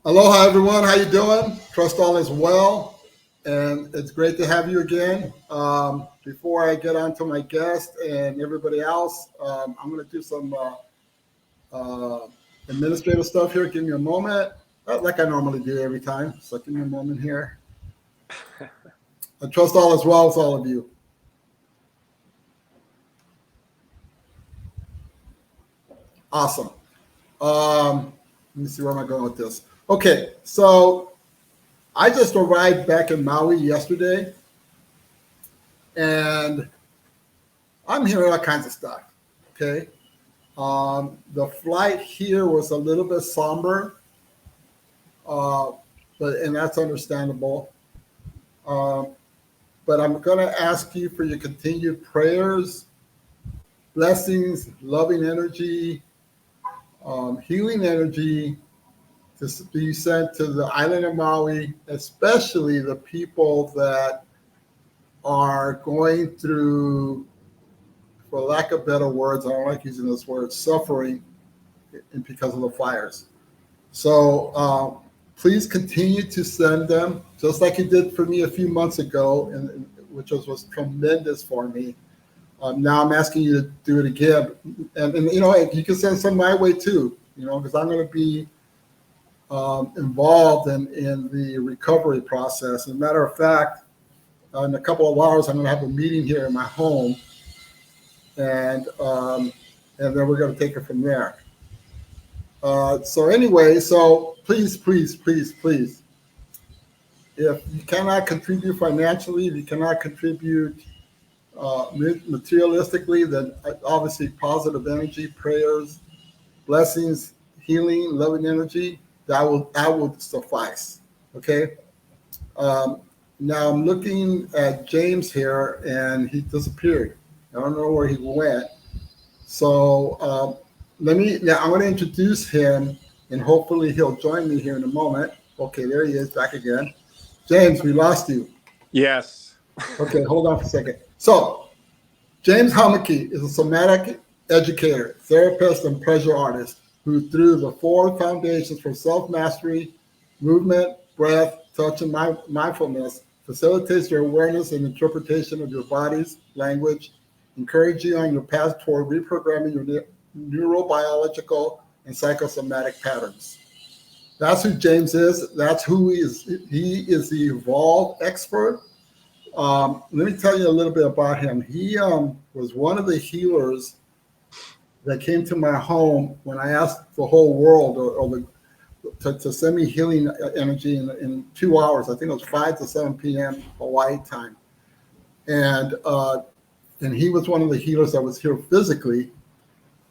Aloha, everyone. How you doing? Trust all is well, and it's great to have you again. Before I get on to my guest and everybody else, I'm going to do some uh, administrative stuff here. Give me a moment, like I normally do every time. So give me a moment here. I trust all is well with all of you. Awesome. Let me see where am I going with this. Okay, so I just arrived back in Maui yesterday, and I'm hearing all kinds of stuff. Okay. The flight here was a little bit somber, uh, and that's understandable. Um, but I'm going to ask you for your continued prayers, blessings, loving energy, healing energy to be sent to the island of Maui, especially the people that are going through, for lack of better words, I don't like using this word, suffering because of the fires. So please continue to send them, just like you did for me a few months ago, which was tremendous for me. Now I'm asking you to do it again, and you can send some my way too. Because I'm going to be involved in the recovery process. As a matter of fact, in a couple of hours, I'm going to have a meeting here in my home, and then we're going to take it from there. So anyway, so please, please, please, please, if you cannot contribute financially, if you cannot contribute materialistically, then obviously positive energy, prayers, blessings, healing, loving energy, that would suffice. Okay. Um, Now I'm looking at James here, and he disappeared. I don't know where he went. So now I'm going to introduce him, and hopefully he'll join me here in a moment. Okay, there he is, back again. James, we lost you. Yes. Okay, hold on for a second. So James Humecky is a somatic educator, therapist, and pleasure artist who, through the four foundations for self-mastery, movement, breath, touch, and mindfulness, facilitates your awareness and interpretation of your body's language, encourage you on your path toward reprogramming your neurobiological and psychosomatic patterns. That's who James is. That's who he is. He is the evolved expert. Let me tell you a little bit about him. He was one of the healers that came to my home when I asked the whole world to send me healing energy in 2 hours. I think it was 5 to 7 p.m. Hawaii time. And he was one of the healers that was here physically.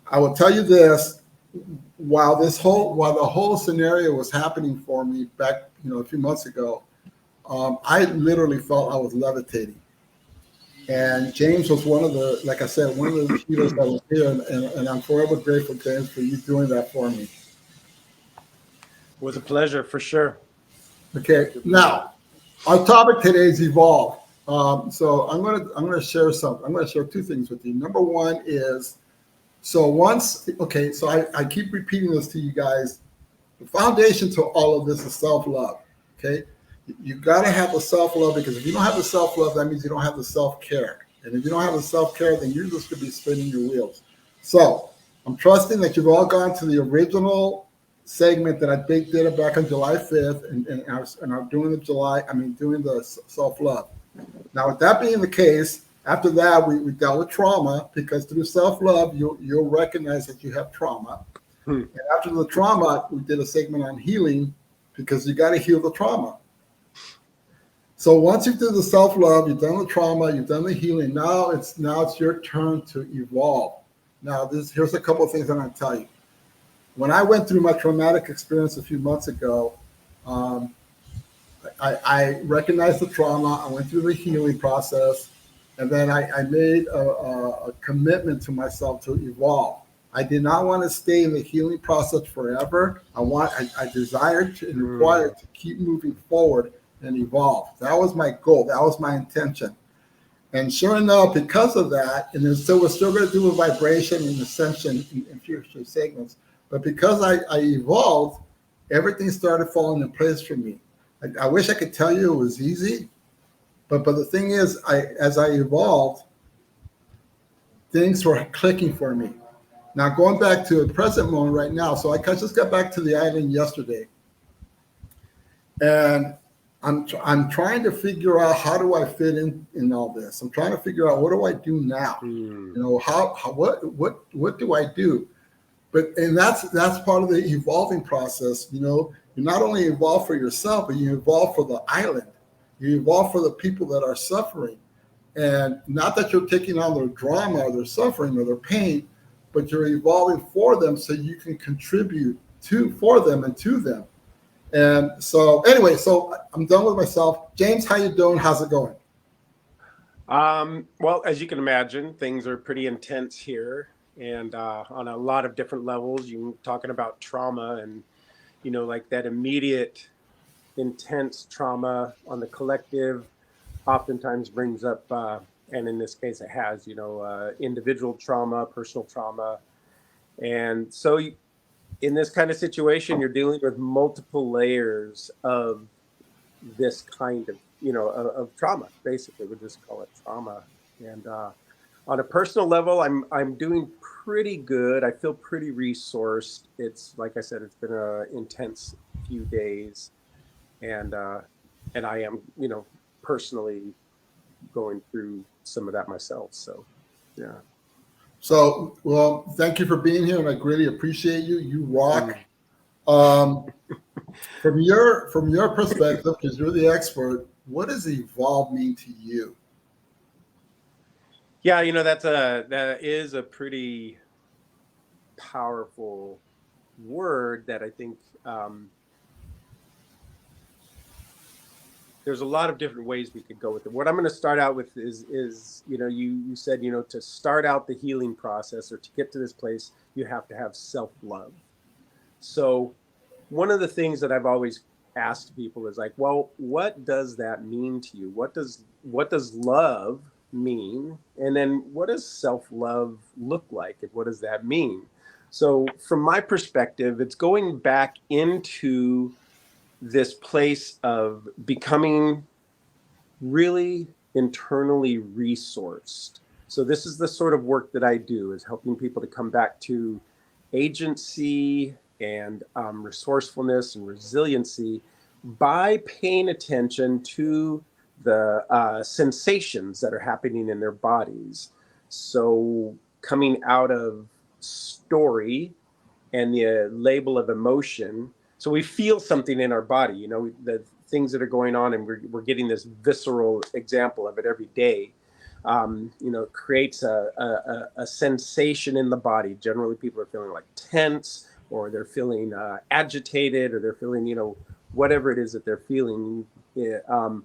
I will tell you this: while the whole scenario was happening for me back, a few months ago, I literally felt I was levitating. And James was one of the, like I said, one of the healers that was here, and I'm forever grateful, James, for you doing that for me. With a pleasure, for sure. Okay, now our topic today is evolve. So I'm gonna share something. I'm gonna share two things with you. Number one is, so I keep repeating this to you guys. The foundation to all of this is self-love. Okay, you got to have the self-love, because if you don't have the self-love, that means you don't have the self-care. And if you don't have the self-care, then you're just gonna be spinning your wheels. So I'm trusting that you've all gone to the original segment that I did back on July 5th, and I'm doing the self-love. Now, with that being the case, after that, we dealt with trauma, because through self-love, you'll recognize that you have trauma. And after the trauma, we did a segment on healing, because you got to heal the trauma. So once you do the self-love, you've done the trauma, you've done the healing, now it's your turn to evolve. Now, here's a couple of things I'm going to tell you. When I went through my traumatic experience a few months ago, I recognized the trauma. I went through the healing process, and then I made a commitment to myself to evolve. I did not want to stay in the healing process forever. I desired to and required to keep moving forward and evolve. That was my goal. That was my intention. And sure enough, because of that, and then so we're still going to do a vibration and ascension in future segments, but because I evolved everything started falling in place for me. I wish I could tell you it was easy, but the thing is, as I evolved, things were clicking for me. Now going back to the present moment right now, so I just got back to the island yesterday, and I'm trying to figure out how do I fit in all this. I'm trying to figure out what do I do now. You know, what do I do? And that's part of the evolving process. You know, you not only evolve for yourself, but you evolve for the island. You evolve for the people that are suffering, and not that you're taking on their drama or their suffering or their pain, but you're evolving for them so you can contribute for them and to them. And so anyway, so I'm done with myself. James, how you doing? How's it going? Well, as you can imagine, things are pretty intense here, and on a lot of different levels. You're talking about trauma, and like that immediate, intense trauma on the collective, oftentimes brings up, and in this case, it has, individual trauma, personal trauma, and so in this kind of situation, you're dealing with multiple layers of this kind of of trauma. Basically, we'll just call it trauma. And on a personal level, I'm doing pretty good. I feel pretty resourced. It's like I said, it's been an intense few days, and I am personally going through some of that myself. So yeah. So, well, thank you for being here, and I greatly appreciate you. You rock. From your perspective, because you're the expert, what does evolve mean to you? Yeah, that is a pretty powerful word that I think there's a lot of different ways we could go with it. What I'm going to start out with is you said to start out the healing process or to get to this place, you have to have self-love. So one of the things that I've always asked people is like, well, what does that mean to you? What does love mean? And then what does self-love look like? And what does that mean? So from my perspective, it's going back into this place of becoming really internally resourced. So this is the sort of work that I do, is helping people to come back to agency and resourcefulness and resiliency by paying attention to the sensations that are happening in their bodies. So coming out of story and the label of emotion. So we feel something in our body, the things that are going on, and we're getting this visceral example of it every day. Creates a sensation in the body. Generally, people are feeling like tense, or they're feeling agitated, or they're feeling, whatever it is that they're feeling. And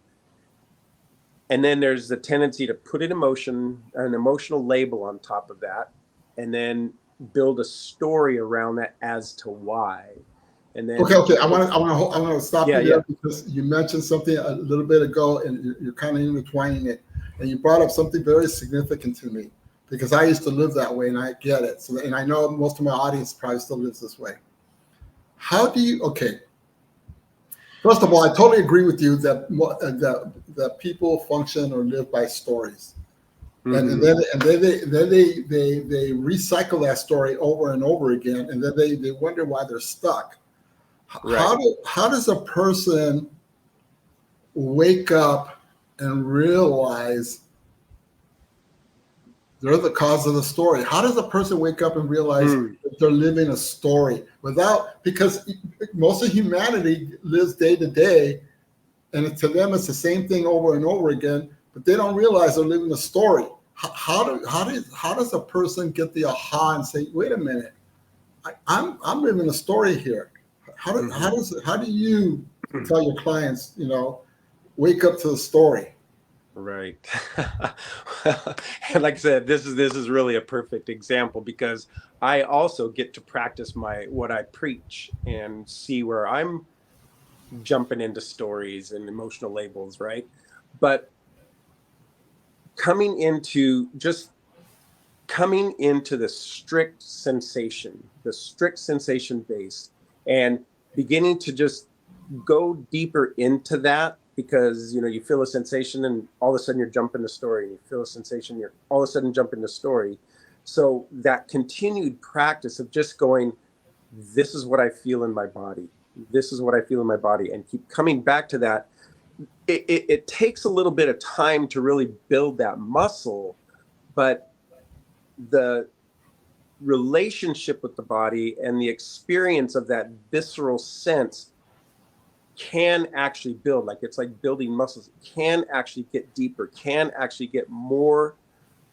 then there's the tendency to put an emotional label on top of that, and then build a story around that as to why. And then okay. I want to stop you there, yeah. because you mentioned something a little bit ago, and you're kind of intertwining it, and you brought up something very significant to me, because I used to live that way, and I get it. So, and I know most of my audience probably still lives this way. How do you? Okay. First of all, I totally agree with you that people function or live by stories. And then they recycle that story over and over again, and then they wonder why they're stuck. Right. How does a person wake up and realize they're the cause of the story? How does a person wake up and realize that they're living a story because most of humanity lives day to day, and to them it's the same thing over and over again, but they don't realize they're living a story. How does a person get the aha and say, wait a minute, I'm living a story here? How do you tell your clients, wake up to the story? Right. And like I said, this is really a perfect example, because I also get to practice what I preach and see where I'm jumping into stories and emotional labels, right? But coming into the strict sensation base, and beginning to just go deeper into that, because you feel a sensation and all of a sudden you're jumping the story, and you feel a sensation, you're all of a sudden jumping the story. So that continued practice of just going, this is what I feel in my body, this is what I feel in my body, and keep coming back to that. It takes a little bit of time to really build that muscle, but the relationship with the body and the experience of that visceral sense can actually build, like it's like building muscles, can actually get deeper, can actually get more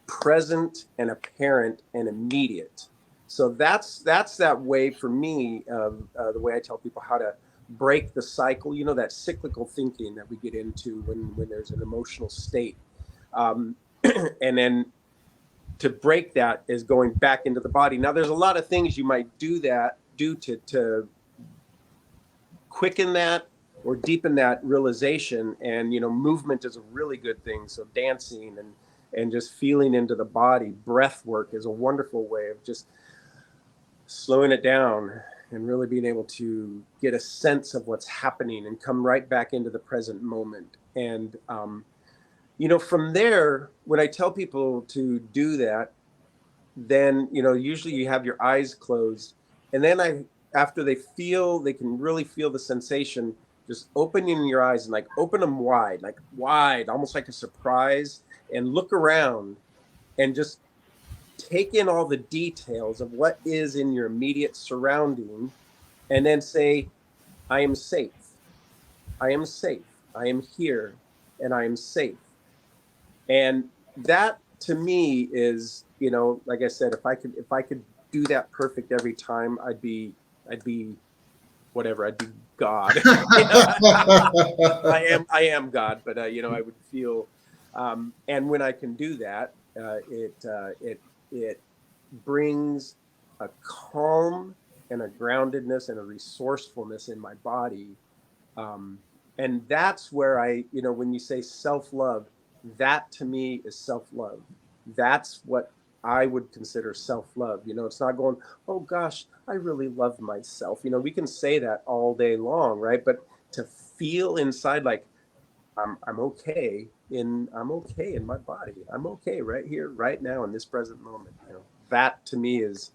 present and apparent and immediate. So that's that way for me of the way I tell people how to break the cycle, that cyclical thinking that we get into when there's an emotional state. And then to break that is going back into the body. Now, there's a lot of things you might do to quicken that or deepen that realization. And, movement is a really good thing. So dancing and just feeling into the body. Breath work is a wonderful way of just slowing it down and really being able to get a sense of what's happening and come right back into the present moment. And, from there, when I tell people to do that, then, usually you have your eyes closed. And then after they can really feel the sensation, just opening your eyes and like open them wide, almost like a surprise, and look around and just take in all the details of what is in your immediate surrounding, and then say, I am safe. I am safe. I am here and I am safe. And that to me is, like I said, if I could do that perfect every time, I'd be whatever, I'd be God. I am God, but I would feel, and when I can do that, it brings a calm and a groundedness and a resourcefulness in my body. And that's where when you say self-love, that to me is self-love. That's what I would consider self-love. It's not going, oh gosh, I really love myself. We can say that all day long, right? But to feel inside like I'm okay in my body. I'm okay right here, right now, in this present moment. That to me is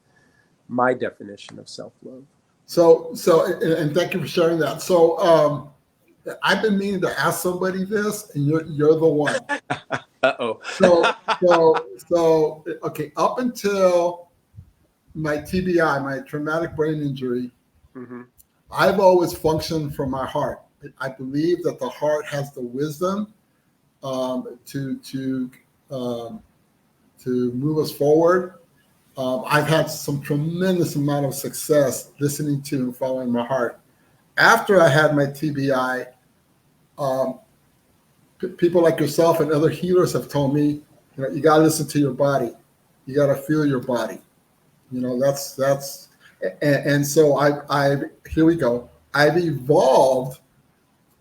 my definition of self-love. So, and thank you for sharing that. So, I've been meaning to ask somebody this, and you're the one. Uh-oh. So, okay, up until my TBI, my traumatic brain injury, Mm-hmm. I've always functioned from my heart. I believe that the heart has the wisdom to move us forward. I've had some tremendous amount of success listening to and following my heart. After I had my TBI, people like yourself and other healers have told me, you got to listen to your body. You got to feel your body. That's, and so I here we go. I've evolved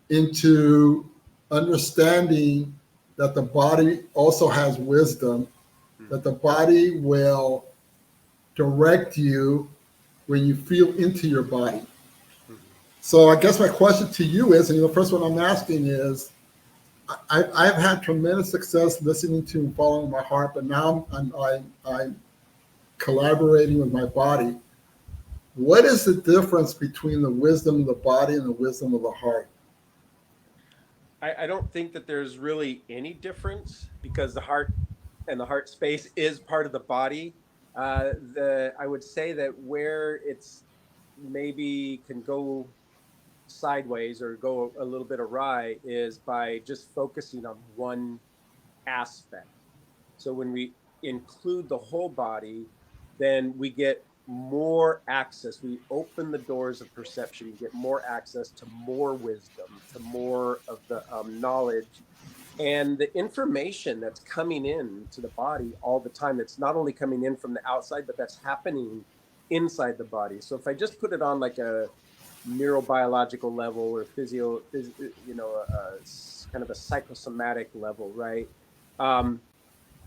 into understanding that the body also has wisdom, that the body will direct you when you feel into your body. So I guess my question to you is, and the first one I'm asking is, I've had tremendous success listening to and following my heart, but now I'm collaborating with my body. What is the difference between the wisdom of the body and the wisdom of the heart? I don't think that there's really any difference, because the heart and the heart space is part of the body. I would say that where it's maybe can go sideways or go a little bit awry is by just focusing on one aspect. So when we include the whole body, then we get more access. We open the doors of perception. You get more access to more wisdom, to more of the knowledge and the information that's coming in to the body all the time. That's not only coming in from the outside, but that's happening inside the body. So if I just put it on like a neurobiological level or kind of a psychosomatic level, right?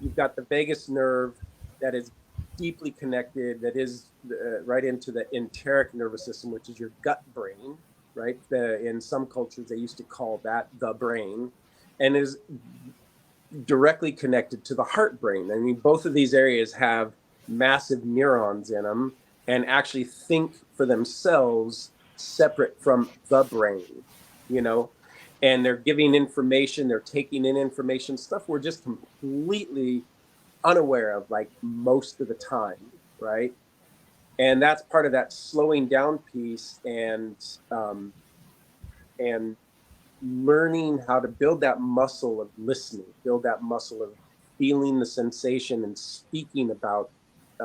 You've got the vagus nerve that is deeply connected, that is right into the enteric nervous system, which is your gut brain. right? In some cultures, they used to call that the brain, and is directly connected to the heart brain. I mean, both of these areas have massive neurons in them and actually think for themselves separate from the brain, you know, and they're giving information, they're taking in information, stuff we're just completely unaware of, like most of the time, right? And that's part of that slowing down piece, and learning how to build that muscle of listening, build that muscle of feeling the sensation and speaking about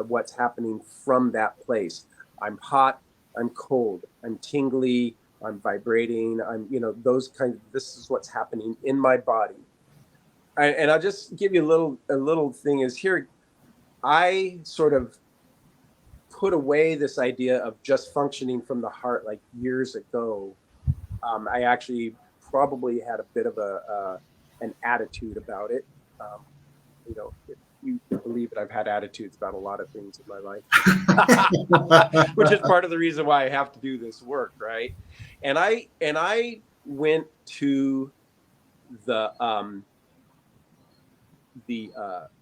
what's happening from that place. I'm hot, I'm cold, I'm tingly, I'm vibrating, I'm, those kinds of, this is what's happening in my body. And I'll just give you a little thing is here, I sort of put away this idea of just functioning from the heart like years ago. I actually probably had a bit of an attitude about it. Um, if you believe it, I've had attitudes about a lot of things in my life, which is part of the reason why I have to do this work, right? And I went to the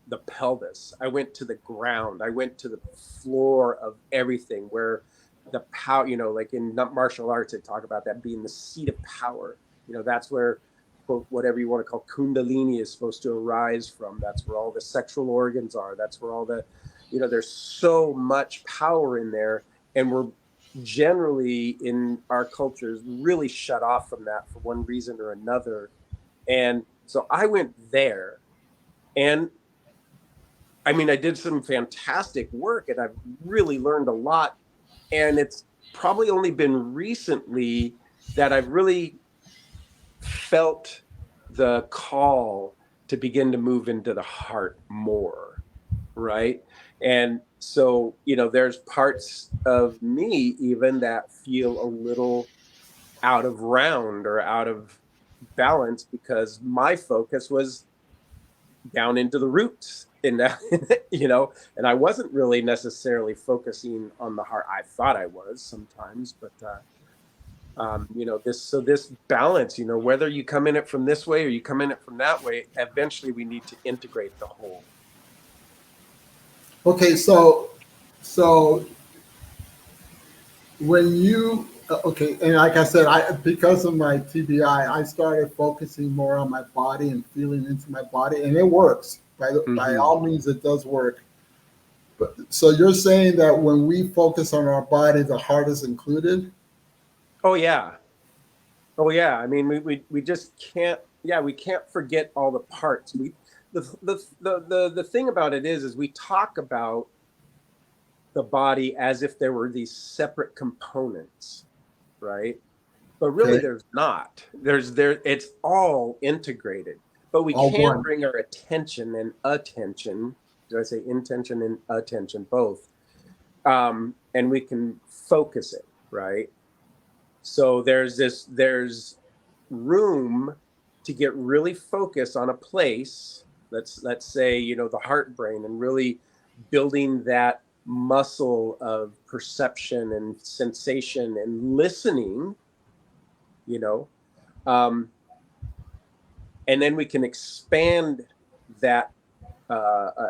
the pelvis. I went to the ground. I went to the floor of everything where the power, like in martial arts, they talk about that being the seat of power. That's where, quote, whatever you want to call Kundalini is supposed to arise from. That's where all the sexual organs are. That's where all the, there's so much power in there. And we're generally in our cultures really shut off from that for one reason or another. And so I went there, and I mean, I did some fantastic work and I've really learned a lot. And it's probably only been recently that I've really felt the call to begin to move into the heart more, right? And so, there's parts of me even that feel a little out of round or out of balance because my focus was down into the roots and that, and I wasn't really necessarily focusing on the heart. I thought I was sometimes, but this balance, whether you come in it from this way or you come in it from that way, eventually we need to integrate the whole. Okay, so when you okay, and like I said, I because of my TBI, I started focusing more on my body and feeling into my body, and it works. By all means, it does work. But so you're saying that when we focus on our body, the heart is included? Oh yeah. Oh yeah. I mean, we just can't. Yeah, we can't forget all the parts. The thing about it is we talk about the body as if there were these separate components, right? But really, Okay, there's not. It's all integrated. But we all can one. bring our attention and attention. Did I say intention and attention both? And we can focus it, right? So there's room to get really focused on a place. Let's say the heart brain, and really building that muscle of perception and sensation and listening. You know, um, and then we can expand that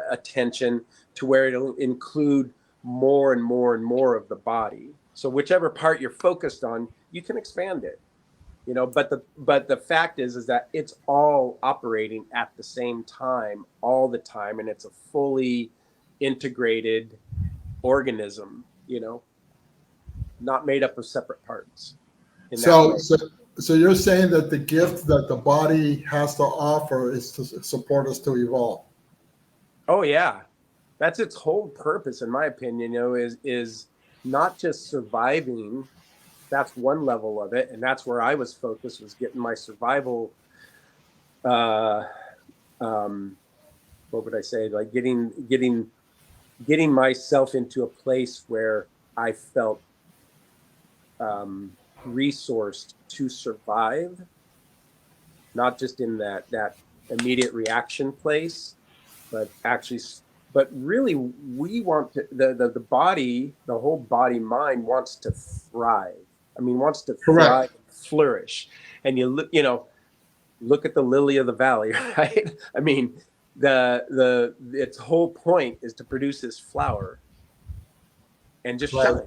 attention to where it'll include more and more and more of the body. So whichever part you're focused on, you can expand it. But the fact is that it's all operating at the same time all the time, and it's a fully integrated organism. Not made up of separate parts in that So, way. so, so you're saying that the gift that the body has to offer is to support us to evolve. Oh yeah, that's its whole purpose, in my opinion. Is not just surviving. That's one level of it, and that's where I was focused, was getting my survival. Uh, um, what would I say? Like getting myself into a place where I felt resourced to survive, not just in that immediate reaction place, but actually, but really, we want to, the body, the whole body mind wants to thrive. I mean, wants to Correct. thrive, flourish. And look at the lily of the valley, right? I mean, its whole point is to produce this flower and just Right. shine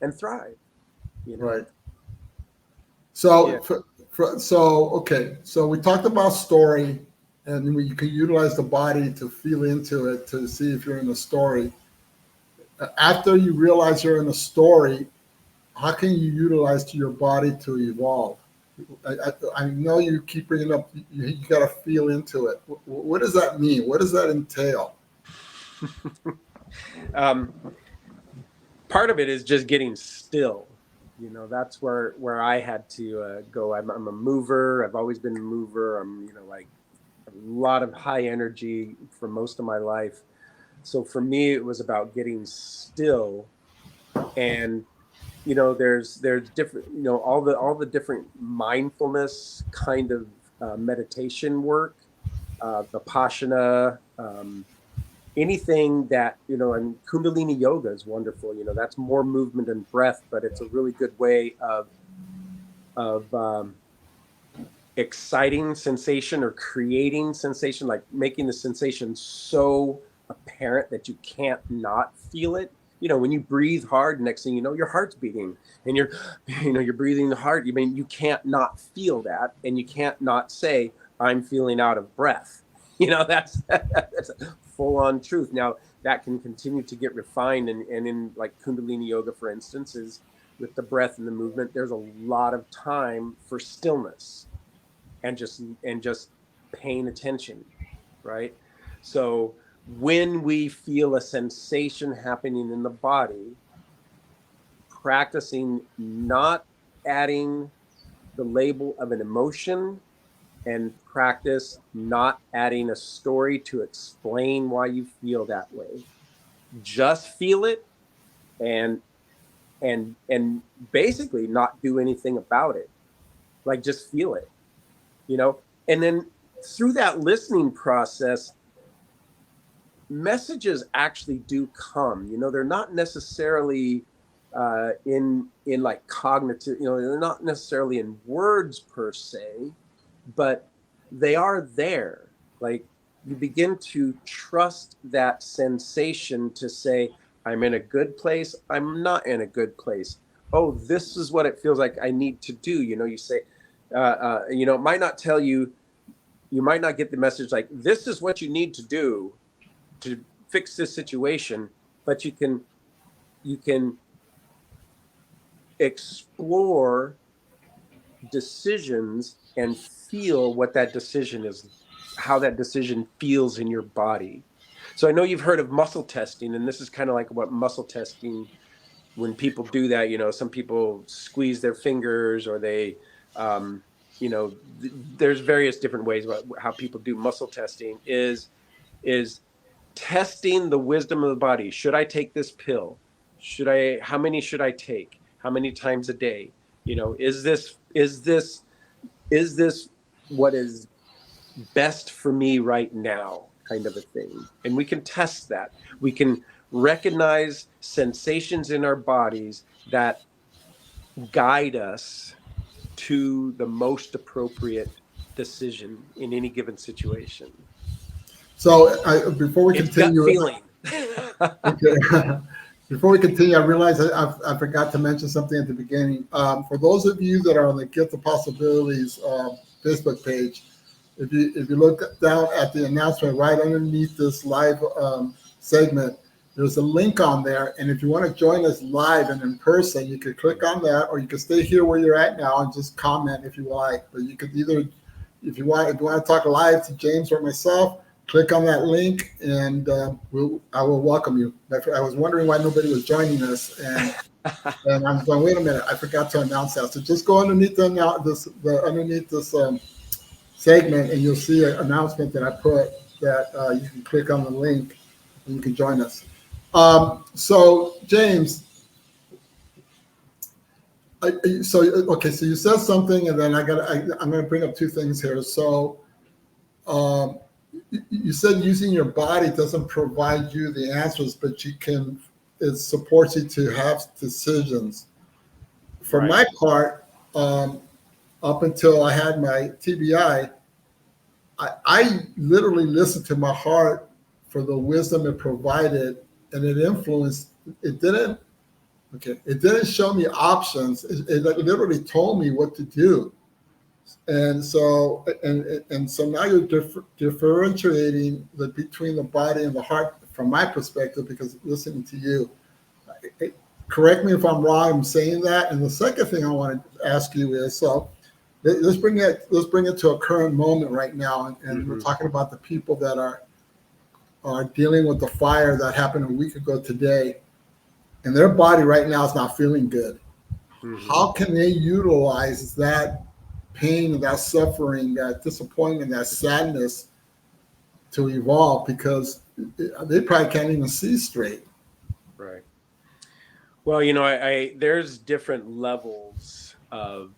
and thrive, you know? Right. Yeah. So, okay. So we talked about story, and you can utilize the body to feel into it to see if you're in a story. After you realize you're in a story, how can you utilize your body to evolve? I know you keep bringing up, you got to feel into it. What does that mean? What does that entail? Um, Part of it is just getting still. That's where I had to go. I'm a mover. I've always been a mover. I'm, like a lot of high energy for most of my life. So for me, it was about getting still. And there's different, all the different mindfulness kind of meditation work, Vipassana, anything that, and Kundalini yoga is wonderful. That's more movement and breath, but it's a really good way of exciting sensation or creating sensation, like making the sensation so apparent that you can't not feel it. When you breathe hard, next thing you know, your heart's beating, and you're breathing hard. You can't not feel that, and you can't not say, I'm feeling out of breath. That's that's a full-on truth. Now that can continue to get refined, and in like Kundalini yoga, for instance, is with the breath and the movement, there's a lot of time for stillness and just paying attention, right? So when we feel a sensation happening in the body, practicing not adding the label of an emotion, and practice not adding a story to explain why you feel that way. Just feel it, and basically not do anything about it. Like, just feel it, and then through that listening process, messages actually do come. They're not necessarily in like cognitive, they're not necessarily in words per se, but they are there. Like, you begin to trust that sensation to say, I'm in a good place, I'm not in a good place. Oh, this is what it feels like I need to do. You say, it might not tell you, you might not get the message like, this is what you need to do to fix this situation, but you can explore decisions and feel what that decision is, how that decision feels in your body. So I know you've heard of muscle testing, and this is kind of like what muscle testing, when people do that, some people squeeze their fingers, or they there's various different ways about how people do muscle testing, is testing the wisdom of the body. Should I take this pill? How many should I take? How many times a day? Is this what is best for me right now, kind of a thing? And we can test that. We can recognize sensations in our bodies that guide us to the most appropriate decision in any given situation. So before we It's gut continue, feeling. okay. Before we continue, I realize I forgot to mention something at the beginning. For those of you that are on the Get the Possibilities Facebook page, if you look down at the announcement right underneath this live segment, there's a link on there, and if you want to join us live and in person, you could click on that, or you can stay here where you're at now and just comment if you like. But you could either, if you want to talk live to James or myself, click on that link, and I will welcome you. I was wondering why nobody was joining us, and I'm going, wait a minute, I forgot to announce that. So just go underneath underneath this segment, and you'll see an announcement that I put that you can click on the link and you can join us. So James, so you said something, and then I'm going to bring up two things here. So um, you said using your body doesn't provide you the answers, but it supports you to have decisions. for Right. my part, up until I had my TBI, I literally listened to my heart for the wisdom it provided, and it influenced. It didn't. Okay, it didn't show me options. It literally told me what to do. And so now you're differentiating between the body and the heart from my perspective, because listening to you, it, correct me if I'm wrong in saying that. And the second thing I want to ask you is, so let's bring it to a current moment right now, and we're talking about the people that are dealing with the fire that happened a week ago today, and their body right now is not feeling good. How can they utilize that pain, that suffering, that disappointment, that sadness to evolve? Because they probably can't even see straight. Right. Well, I there's different levels of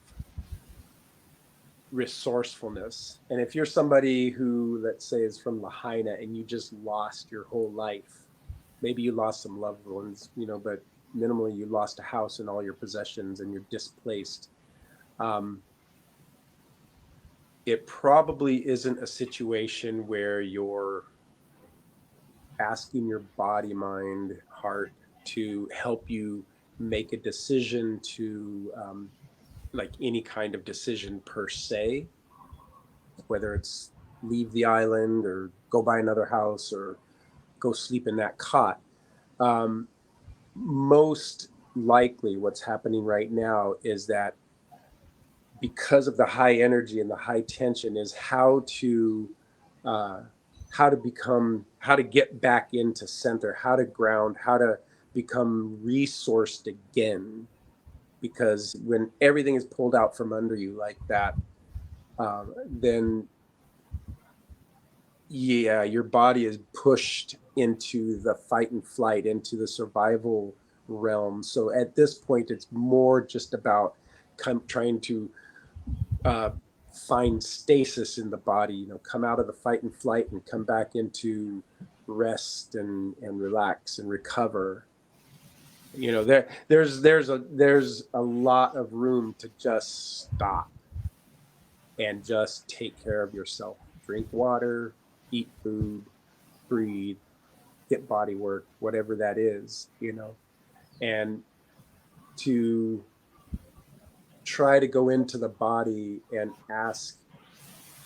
resourcefulness. And if you're somebody who, let's say, is from Lahaina and you just lost your whole life, maybe you lost some loved ones, but minimally you lost a house and all your possessions and you're displaced. It probably isn't a situation where you're asking your body, mind, heart to help you make a decision to like any kind of decision per se, whether it's leave the island or go buy another house or go sleep in that cot. Most likely what's happening right now is that because of the high energy and the high tension is how to get back into center, how to ground, how to become resourced again. Because when everything is pulled out from under you like that, then yeah, your body is pushed into the fight and flight, into the survival realm. So at this point, it's more just about trying to find stasis in the body, come out of the fight and flight and come back into rest and relax and recover. There's a lot of room to just stop and just take care of yourself. Drink water, eat food, breathe, get body work, whatever that is, and to try to go into the body and ask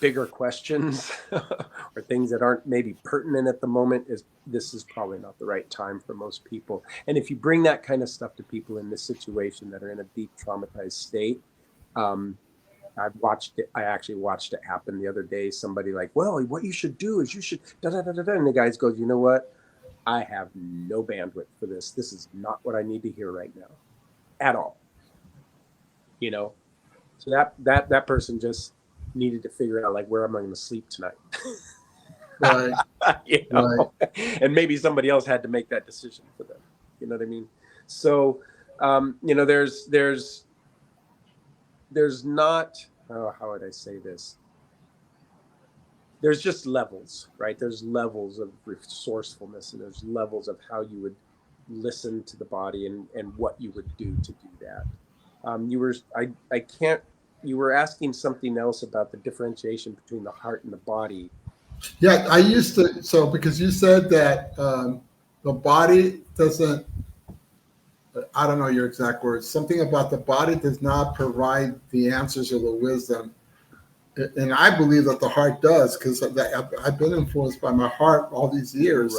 bigger questions or things that aren't maybe pertinent at the moment. This is probably not the right time for most people. And if you bring that kind of stuff to people in this situation that are in a deep traumatized state, I actually watched it happen the other day. Somebody like, well, what you should do is you should da da da da da. And the guy goes, you know what? I have no bandwidth for this. This is not what I need to hear right now, at all. So that person just needed to figure out, like, where am I going to sleep tonight? Right. Right. And maybe somebody else had to make that decision for them. You know what I mean? So, there's not, how would I say this? There's just levels, right? There's levels of resourcefulness, and there's levels of how you would listen to the body and what you would do to do that. You were asking something else about the differentiation between the heart and the body. Yeah, I used to. So because you said that the body doesn't, I don't know your exact words, something about the body does not provide the answers or the wisdom. And I believe that the heart does, because I've been influenced by my heart all these years,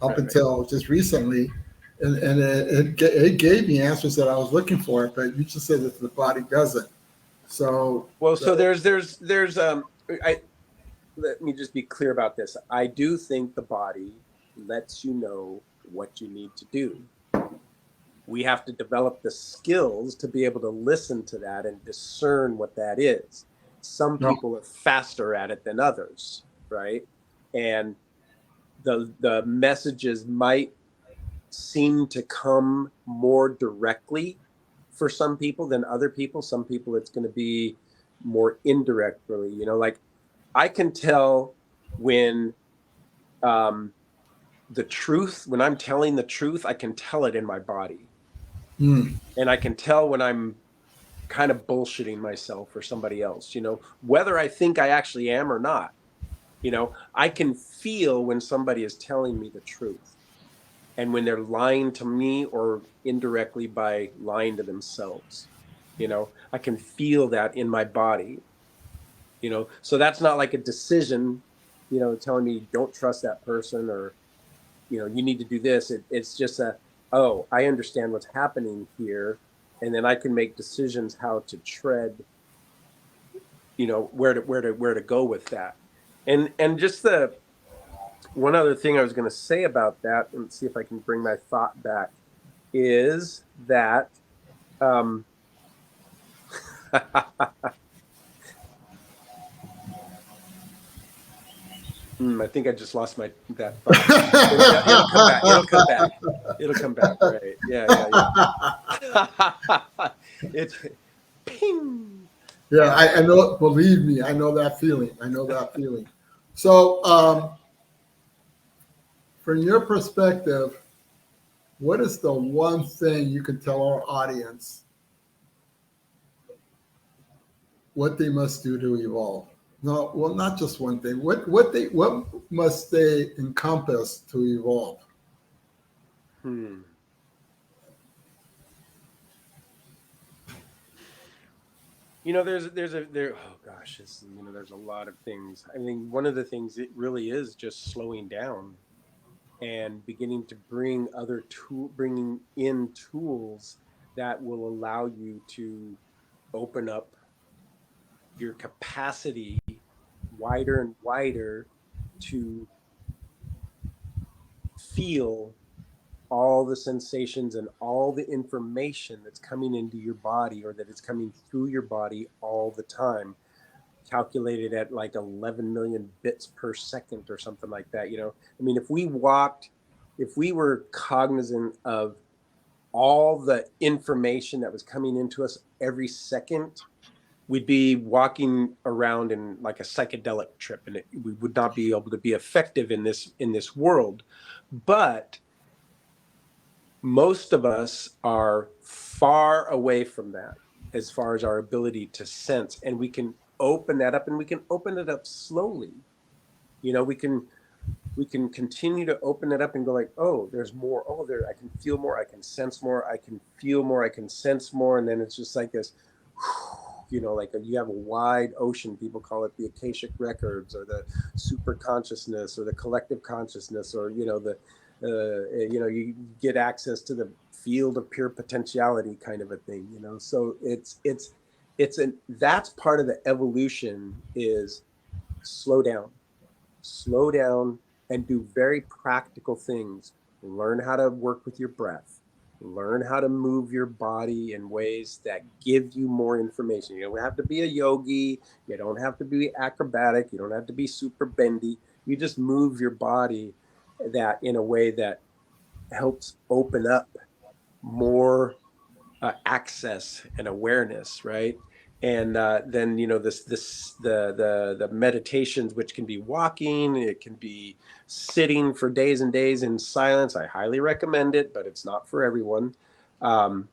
up until just recently. And it gave me answers that I was looking for, but you just said that the body doesn't. So let me just be clear about this. I do think the body lets you know what you need to do. We have to develop the skills to be able to listen to that and discern what that is. Some people are faster at it than others, right? And the messages might seem to come more directly for some people than other people. Some people, it's going to be more indirectly, like I can tell when when I'm telling the truth, I can tell it in my body. And I can tell when I'm kind of bullshitting myself or somebody else, whether I think I actually am or not. I can feel when somebody is telling me the truth and when they're lying to me or indirectly by lying to themselves. I can feel that in my body, so that's not like a decision, telling me don't trust that person or, you need to do this. It's just oh, I understand what's happening here. And then I can make decisions how to tread, where to go with that. And just the one other thing I was going to say about that, and see if I can bring my thought back, is that I think I just lost that thought. It'll come back. It'll come back. It'll come back. Right? Yeah. It's ping. Yeah, I know. Believe me, I know that feeling. So, from your perspective, what is the one thing you can tell our audience what they must do to evolve? No, well, not just one thing. What must they encompass to evolve? Oh gosh, there's a lot of things. I mean, one of the things, it really is just slowing down and beginning to bringing in tools that will allow you to open up your capacity wider and wider to feel all the sensations and all the information that's coming into your body, or that is coming through your body all the time, calculated at like 11 million bits per second or something like that. I mean, if we were cognizant of all the information that was coming into us every second, we'd be walking around in like a psychedelic trip, and we would not be able to be effective in this world. But most of us are far away from that as far as our ability to sense, and we can open that up, and we can open it up slowly. We can continue to open it up and go like, oh, there's more. Oh, I can feel more. I can sense more. I can feel more. I can sense more. And then it's just like this, like you have a wide ocean. People call it the Akashic records, or the super consciousness, or the collective consciousness, or, you get access to the field of pure potentiality kind of a thing, So that's part of the evolution, is slow down and do very practical things. Learn how to work with your breath. Learn how to move your body in ways that give you more information. You don't have to be a yogi. You don't have to be acrobatic. You don't have to be super bendy. You just move your body that in a way that helps open up more access and awareness, right? And then the meditations, which can be walking, it can be sitting for days and days in silence. I highly recommend it, but it's not for everyone. And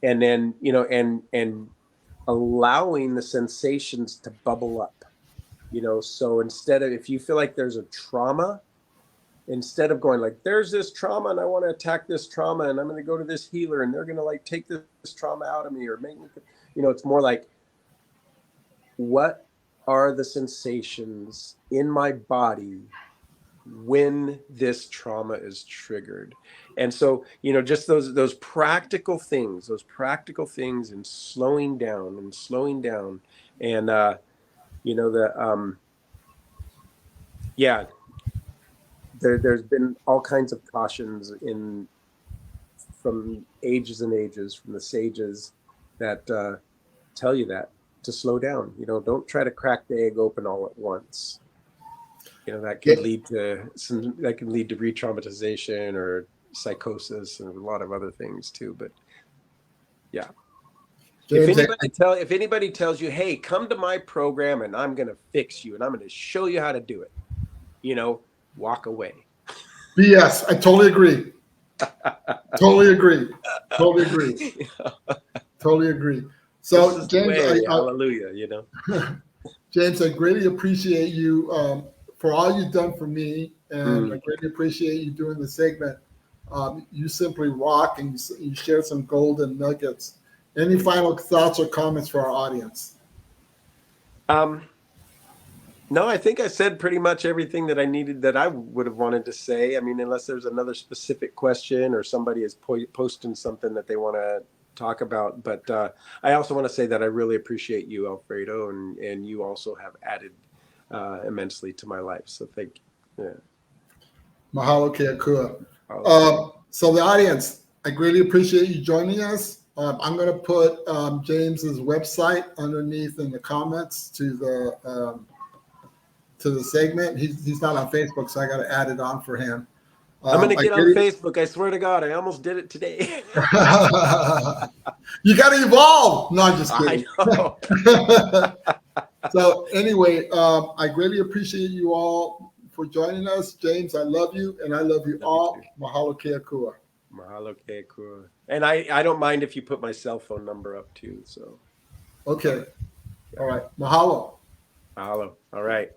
then and allowing the sensations to bubble up. So instead of, if you feel like there's a trauma, instead of going like, there's this trauma and I want to attack this trauma and I'm going to go to this healer and they're going to like take this trauma out of me or make me, it's more like, what are the sensations in my body when this trauma is triggered? And so, just those practical things and slowing down and there's been all kinds of cautions from ages and ages, from the sages, that tell you that to slow down. Don't try to crack the egg open all at once. That can lead to re-traumatization or psychosis and a lot of other things too. But yeah. James, If anybody tells you, hey, come to my program and I'm going to fix you and I'm going to show you how to do it, walk away. BS. I totally agree. Totally agree. This So is the James, way. Hallelujah. You know. James, I greatly appreciate you for all you've done for me, and I greatly appreciate you doing the segment. You simply rock, and you share some golden nuggets. Any final thoughts or comments for our audience? No, I think I said pretty much everything that I needed, that I would have wanted to say. I mean, unless there's another specific question or somebody is posting something that they want to talk about. But I also want to say that I really appreciate you, Alfredo, and you also have added immensely to my life. So thank you. Yeah. Mahalo Keakua. Mahalo. So the audience, I greatly appreciate you joining us. I'm going to put James's website underneath in the comments to the segment. He's not on Facebook, so I got to add it on for him. I'm going to get on Facebook. I swear to God, I almost did it today. You got to evolve. No, I'm just kidding. I know. So anyway, I greatly appreciate you all for joining us. James, I love you, and I love you all. Mahalo Keakua. Mahalo Keakua. And I don't mind if you put my cell phone number up too. So. Okay. All right. Mahalo. Mahalo. All right.